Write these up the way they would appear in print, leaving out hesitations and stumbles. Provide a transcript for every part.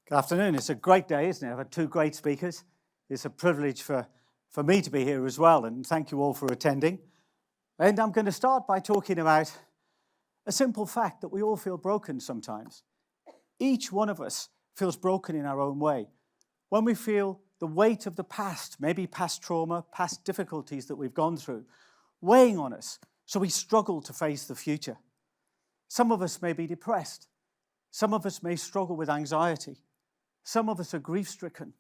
Good afternoon. It's a great day, isn't it? I've had two great speakers. It's a privilege for me to be here as well, and thank you all for attending. And I'm going to start by talking about a simple fact that we all feel broken sometimes. Each one of us feels broken in our own way. When we feel the weight of the past, maybe past trauma, past difficulties that we've gone through, weighing on us, so we struggle to face the future. Some of us may be depressed. Some of us may struggle with anxiety. Some of us are grief-stricken.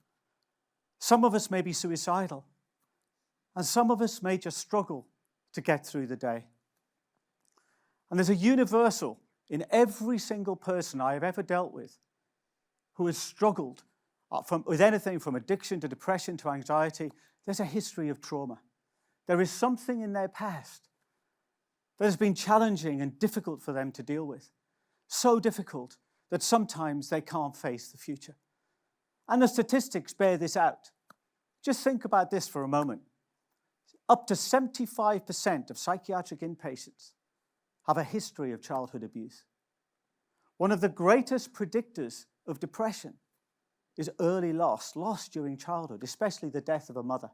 Some of us may be suicidal. And some of us may just struggle to get through the day. And there's a universal in every single person I have ever dealt with who has struggled with anything from addiction to depression to anxiety. There's a history of trauma. There is something in their past that has been challenging and difficult for them to deal with. So difficult that sometimes they can't face the future. And the statistics bear this out. Just think about this for a moment. Up to 75% of psychiatric inpatients have a history of childhood abuse. One of the greatest predictors of depression is early loss during childhood, especially the death of a mother.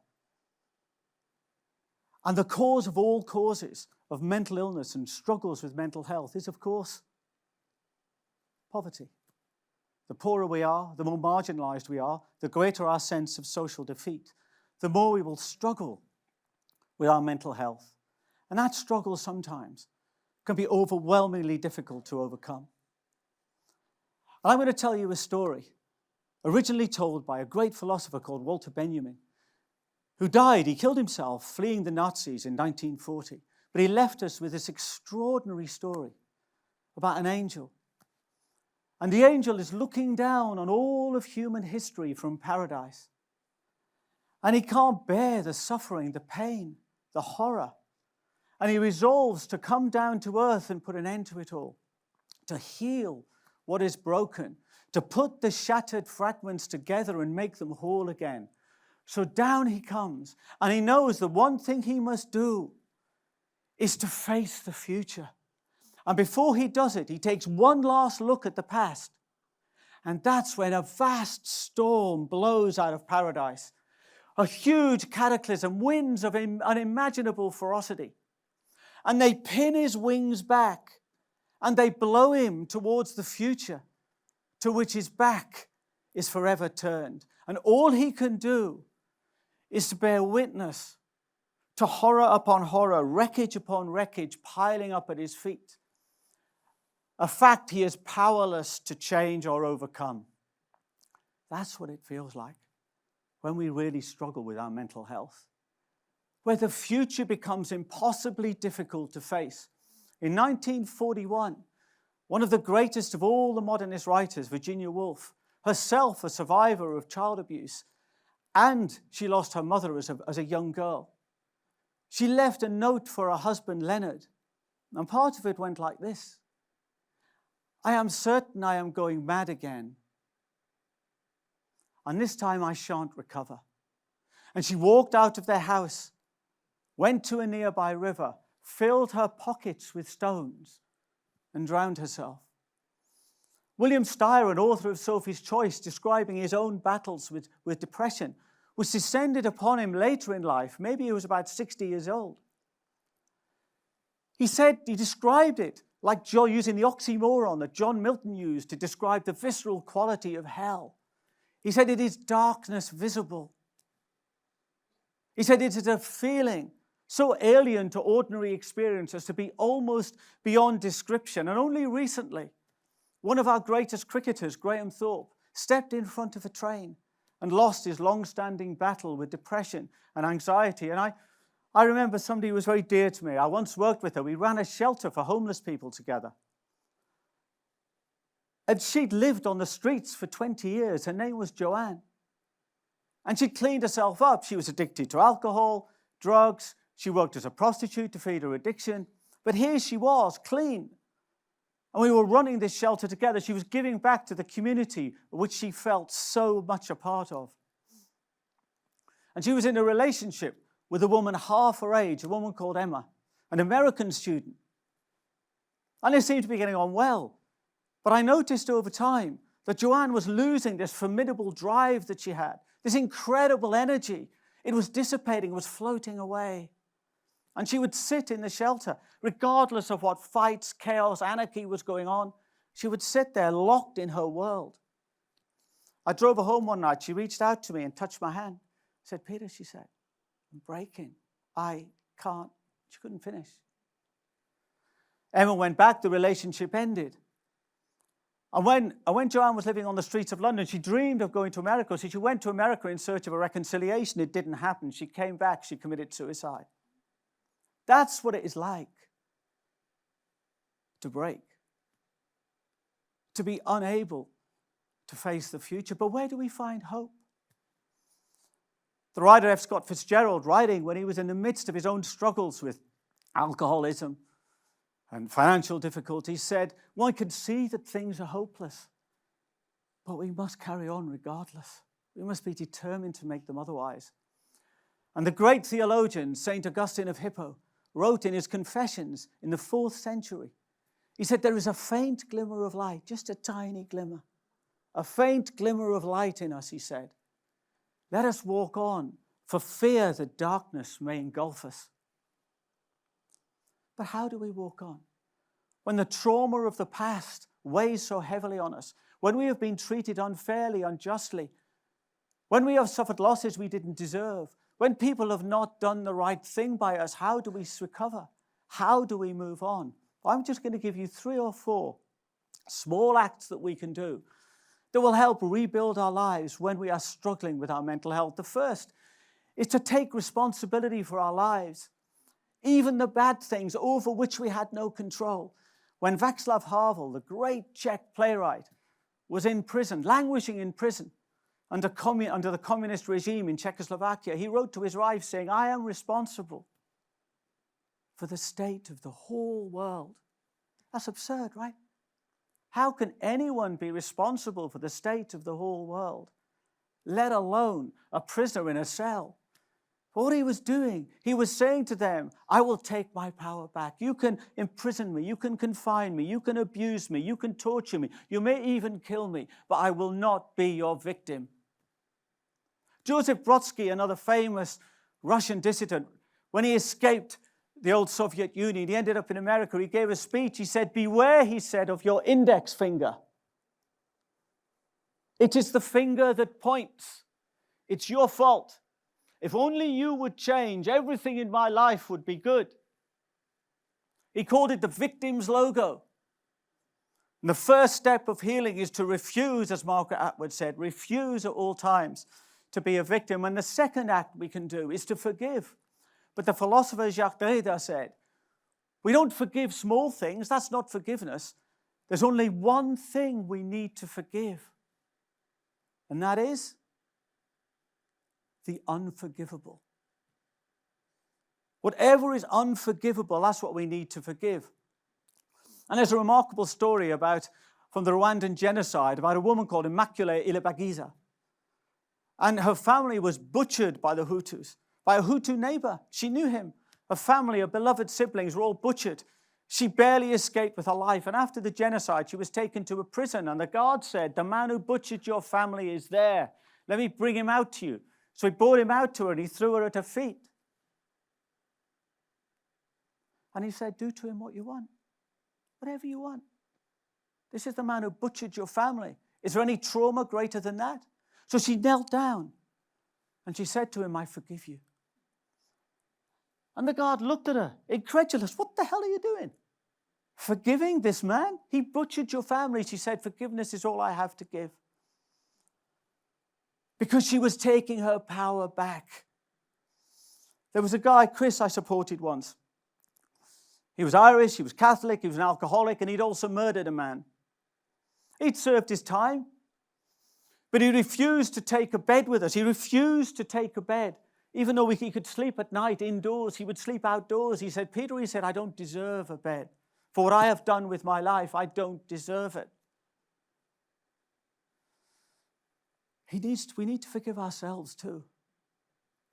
And the cause of all causes of mental illness and struggles with mental health is, of course, poverty. The poorer we are, the more marginalized we are, the greater our sense of social defeat, the more we will struggle with our mental health. And that struggle sometimes can be overwhelmingly difficult to overcome. And I'm going to tell you a story originally told by a great philosopher called Walter Benjamin, who died. He killed himself fleeing the Nazis in 1940. But he left us with this extraordinary story about an angel. And the angel is looking down on all of human history from paradise. And he can't bear the suffering, the pain, the horror. And he resolves to come down to earth and put an end to it all, to heal what is broken, to put the shattered fragments together and make them whole again. So down he comes, and he knows the one thing he must do is to face the future. And before he does it, he takes one last look at the past. And that's when a vast storm blows out of paradise. A huge cataclysm, winds of unimaginable ferocity. And they pin his wings back, and they blow him towards the future, to which his back is forever turned. And all he can do is to bear witness to horror upon horror, wreckage upon wreckage piling up at his feet. A fact he is powerless to change or overcome. That's what it feels like when we really struggle with our mental health, where the future becomes impossibly difficult to face. In 1941, one of the greatest of all the modernist writers, Virginia Woolf, herself a survivor of child abuse, and she lost her mother as a young girl. She left a note for her husband, Leonard, and part of it went like this: I am certain I am going mad again, and this time I shan't recover. And she walked out of their house, went to a nearby river, filled her pockets with stones, and drowned herself. William Styron, author of Sophie's Choice, describing his own battles with depression, which descended upon him later in life. Maybe he was about 60 years old. He described it like using the oxymoron that John Milton used to describe the visceral quality of hell. He said it is darkness visible. He said it is a feeling so alien to ordinary experience as to be almost beyond description. And only recently, one of our greatest cricketers, Graham Thorpe, stepped in front of a train and lost his long-standing battle with depression and anxiety. And I remember somebody who was very dear to me. I once worked with her. We ran a shelter for homeless people together. And she'd lived on the streets for 20 years. Her name was Joanne. And she'd cleaned herself up. She was addicted to alcohol, drugs. She worked as a prostitute to feed her addiction. But here she was, clean. And we were running this shelter together. She was giving back to the community which she felt so much a part of. And she was in a relationship with a woman half her age, a woman called Emma, an American student. And they seemed to be getting on well. But I noticed over time that Joanne was losing this formidable drive that she had, this incredible energy. It was dissipating, it was floating away. And she would sit in the shelter, regardless of what fights, chaos, anarchy was going on. She would sit there locked in her world. I drove her home one night. She reached out to me and touched my hand. I said, Peter, she said, I'm breaking. I can't. She couldn't finish. Emma went back. The relationship ended. And when Joanne was living on the streets of London, she dreamed of going to America. So she went to America in search of a reconciliation. It didn't happen. She came back. She committed suicide. That's what it is like to break, to be unable to face the future. But where do we find hope? The writer F. Scott Fitzgerald, writing when he was in the midst of his own struggles with alcoholism and financial difficulties, said, one can see that things are hopeless, but we must carry on regardless. We must be determined to make them otherwise. And the great theologian, St. Augustine of Hippo, wrote in his Confessions in the 4th century, he said, there is a faint glimmer of light, just a tiny glimmer, a faint glimmer of light in us, he said. Let us walk on, for fear that darkness may engulf us. But how do we walk on? When the trauma of the past weighs so heavily on us, when we have been treated unfairly, unjustly, when we have suffered losses we didn't deserve, when people have not done the right thing by us, how do we recover? How do we move on? I'm just going to give you 3 or 4 small acts that we can do that will help rebuild our lives when we are struggling with our mental health. The first is to take responsibility for our lives, even the bad things over which we had no control. When Václav Havel, the great Czech playwright, was in prison, languishing in prison under the communist regime in Czechoslovakia, he wrote to his wife saying, I am responsible for the state of the whole world. That's absurd, right? How can anyone be responsible for the state of the whole world, let alone a prisoner in a cell? What he was doing, he was saying to them, I will take my power back. You can imprison me, you can confine me, you can abuse me, you can torture me, you may even kill me, but I will not be your victim. Joseph Brodsky, another famous Russian dissident, when he escaped the old Soviet Union, he ended up in America, he gave a speech, he said, beware, he said, of your index finger. It is the finger that points. It's your fault. If only you would change, everything in my life would be good. He called it the victim's logo. And the first step of healing is to refuse, as Margaret Atwood said, refuse at all times to be a victim. And the second act we can do is to forgive. But the philosopher Jacques Derrida said, we don't forgive small things, that's not forgiveness. There's only one thing we need to forgive, and that is the unforgivable. Whatever is unforgivable, that's what we need to forgive. And there's a remarkable story from the Rwandan genocide about a woman called Immaculée Ilibagiza. And her family was butchered by the Hutus, by a Hutu neighbor. She knew him. Her family, her beloved siblings were all butchered. She barely escaped with her life. And after the genocide, she was taken to a prison. And the guard said, the man who butchered your family is there. Let me bring him out to you. So he brought him out to her and he threw her at her feet. And he said, do to him what you want. Whatever you want. This is the man who butchered your family. Is there any trauma greater than that? So she knelt down and she said to him, I forgive you. And the guard looked at her, incredulous. What the hell are you doing? Forgiving this man? He butchered your family. She said, forgiveness is all I have to give. Because she was taking her power back. There was a guy, Chris, I supported once. He was Irish, he was Catholic, he was an alcoholic, and he'd also murdered a man. He'd served his time, but he refused to take a bed with us. He refused to take a bed. Even though he could sleep at night indoors, he would sleep outdoors. He said, Peter, he said, I don't deserve a bed. For what I have done with my life, I don't deserve it. We need to forgive ourselves too.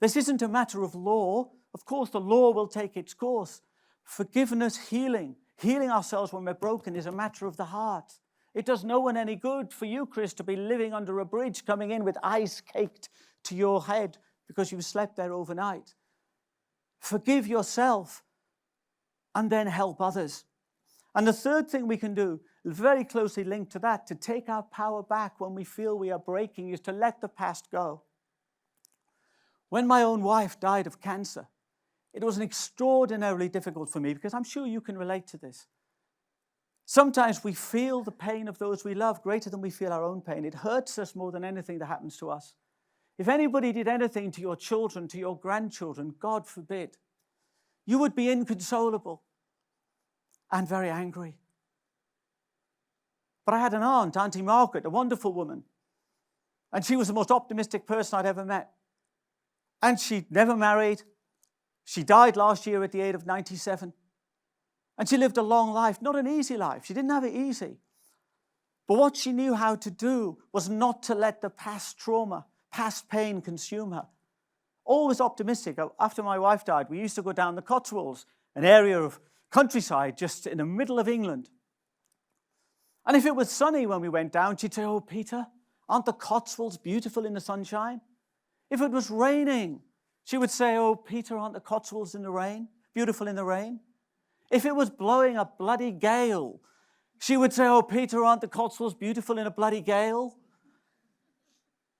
This isn't a matter of law. Of course, the law will take its course. Forgiveness, healing ourselves when we're broken is a matter of the heart. It does no one any good for you, Chris, to be living under a bridge, coming in with ice caked to your head because you've slept there overnight. Forgive yourself and then help others. And the third thing we can do, very closely linked to that, to take our power back when we feel we are breaking, is to let the past go. When my own wife died of cancer, it was extraordinarily difficult for me, because I'm sure you can relate to this. Sometimes we feel the pain of those we love greater than we feel our own pain. It hurts us more than anything that happens to us. If anybody did anything to your children, to your grandchildren, God forbid, you would be inconsolable and very angry. But I had an aunt, Auntie Margaret, a wonderful woman, and she was the most optimistic person I'd ever met. And she'd never married. She died last year at the age of 97. And she lived a long life, not an easy life. She didn't have it easy. But what she knew how to do was not to let the past trauma, past pain consume her. Always optimistic. After my wife died, we used to go down the Cotswolds, an area of countryside just in the middle of England. And if it was sunny when we went down, she'd say, "Oh, Peter, aren't the Cotswolds beautiful in the sunshine?" If it was raining, she would say, "Oh, Peter, aren't the Cotswolds in the rain, beautiful in the rain?" If it was blowing a bloody gale, she would say, "Oh, Peter, aren't the Cotswolds beautiful in a bloody gale?"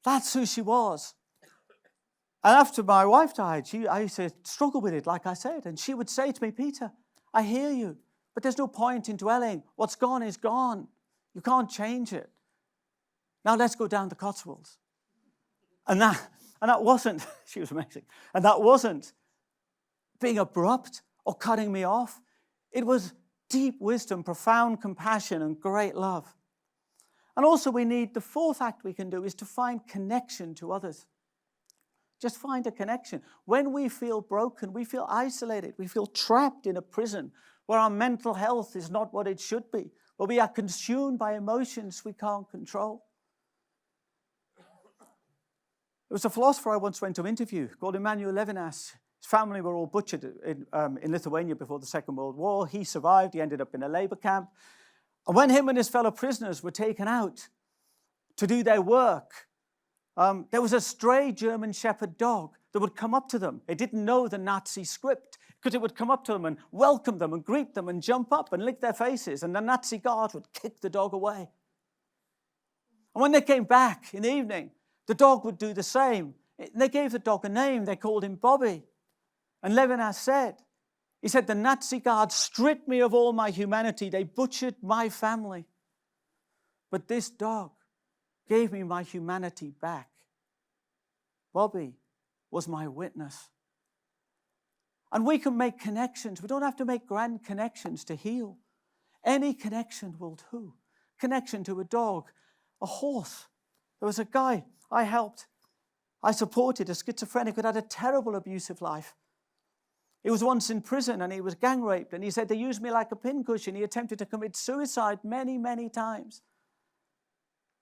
That's who she was. And after my wife died, I used to struggle with it, like I said. And she would say to me, "Peter, I hear you, but there's no point in dwelling. What's gone is gone. You can't change it. Now let's go down the Cotswolds." And that wasn't, she was amazing, and that wasn't being abrupt or cutting me off. It was deep wisdom, profound compassion, and great love. And also we need, the fourth act we can do is to find connection to others. Just find a connection. When we feel broken, we feel isolated, we feel trapped in a prison where our mental health is not what it should be, where we are consumed by emotions we can't control. There was a philosopher I once went to interview called Emmanuel Levinas. His family were all butchered in Lithuania before the Second World War. He survived. He ended up in a labor camp. And when him and his fellow prisoners were taken out to do their work, there was a stray German shepherd dog that would come up to them. It didn't know the Nazi script, because it would come up to them and welcome them and greet them and jump up and lick their faces. And the Nazi guard would kick the dog away. And when they came back in the evening, the dog would do the same. They gave the dog a name. They called him Bobby. And Levinas said, "The Nazi guards stripped me of all my humanity. They butchered my family. But this dog gave me my humanity back. Bobby was my witness." And we can make connections. We don't have to make grand connections to heal. Any connection will do. Connection to a dog, a horse. There was a guy I helped. I supported, a schizophrenic who had a terrible abusive life. He was once in prison and he was gang raped, and he said, "They used me like a pincushion." He attempted to commit suicide many, many times.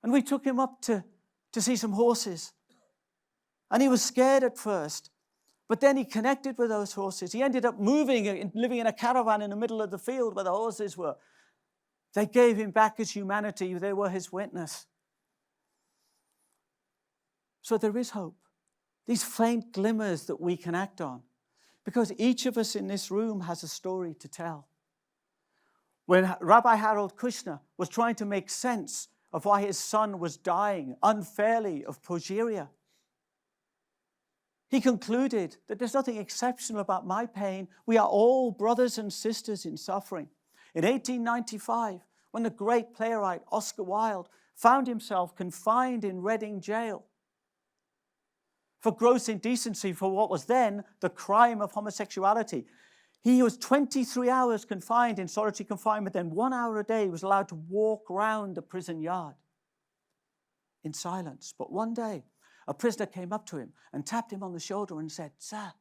And we took him up to see some horses. And he was scared at first, but then he connected with those horses. He ended up moving and living in a caravan in the middle of the field where the horses were. They gave him back his humanity. They were his witness. So there is hope. These faint glimmers that we can act on. Because each of us in this room has a story to tell. When Rabbi Harold Kushner was trying to make sense of why his son was dying unfairly of progeria, he concluded that there's nothing exceptional about my pain. We are all brothers and sisters in suffering. In 1895, when the great playwright Oscar Wilde found himself confined in Reading jail for gross indecency for what was then the crime of homosexuality. He was 23 hours confined in solitary confinement, then 1 hour a day he was allowed to walk round the prison yard in silence. But one day, a prisoner came up to him and tapped him on the shoulder and said, "Sir,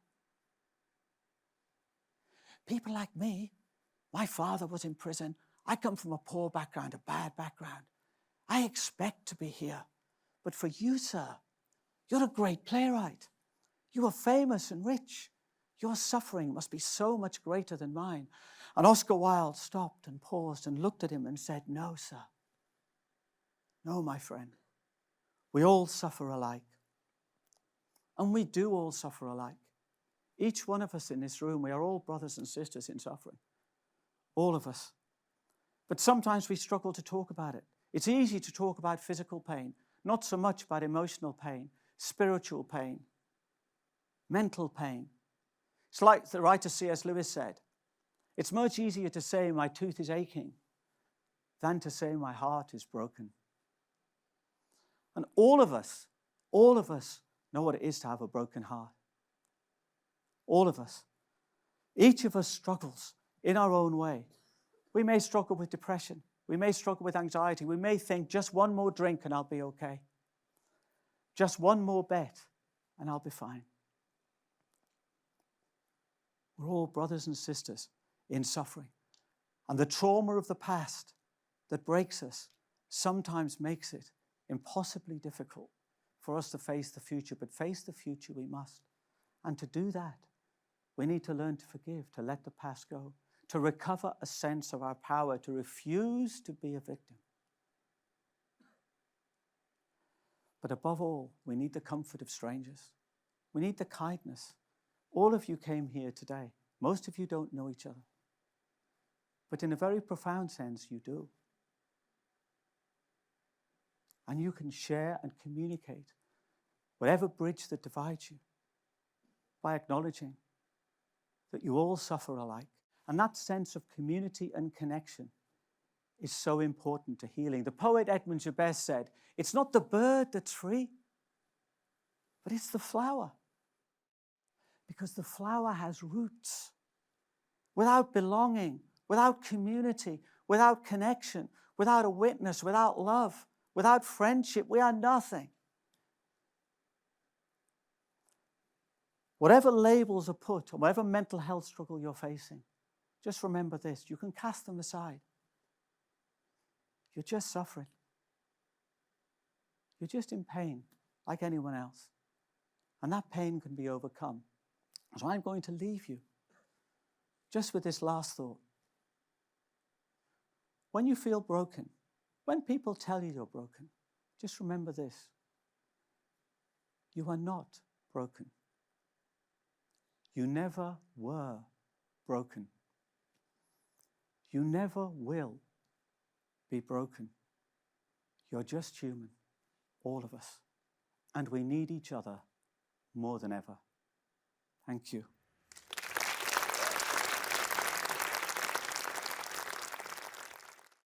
people like me, my father was in prison. I come from a poor background, a bad background. I expect to be here. But for you, sir, you're a great playwright. You are famous and rich. Your suffering must be so much greater than mine." And Oscar Wilde stopped and paused and looked at him and said, "No, sir. No, my friend, we all suffer alike. And we do all suffer alike. Each one of us in this room, we are all brothers and sisters in suffering. All of us. But sometimes we struggle to talk about it. It's easy to talk about physical pain, not so much about emotional pain, spiritual pain, mental pain. It's like the writer C.S. Lewis said, it's much easier to say my tooth is aching than to say my heart is broken. And all of us know what it is to have a broken heart. All of us. Each of us struggles in our own way. We may struggle with depression. We may struggle with anxiety. We may think just one more drink and I'll be okay. Just one more bet and I'll be fine. We're all brothers and sisters in suffering. And the trauma of the past that breaks us sometimes makes it impossibly difficult for us to face the future. But face the future we must. And to do that, we need to learn to forgive, to let the past go, to recover a sense of our power, to refuse to be a victim. But above all, we need the comfort of strangers. We need the kindness. All of you came here today. Most of you don't know each other. But in a very profound sense, you do. And you can share and communicate whatever bridge that divides you by acknowledging that you all suffer alike. And that sense of community and connection is so important to healing. The poet Edmund Jabez said, it's not the bird that's free, but it's the flower. Because the flower has roots. Without belonging, without community, without connection, without a witness, without love, without friendship, we are nothing. Whatever labels are put, or whatever mental health struggle you're facing, just remember this, you can cast them aside. You're just suffering. You're just in pain, like anyone else. And that pain can be overcome. So I'm going to leave you just with this last thought. When you feel broken, when people tell you you're broken, just remember this. You are not broken. You never were broken. You never will be broken. You're just human, all of us. And we need each other more than ever. Thank you.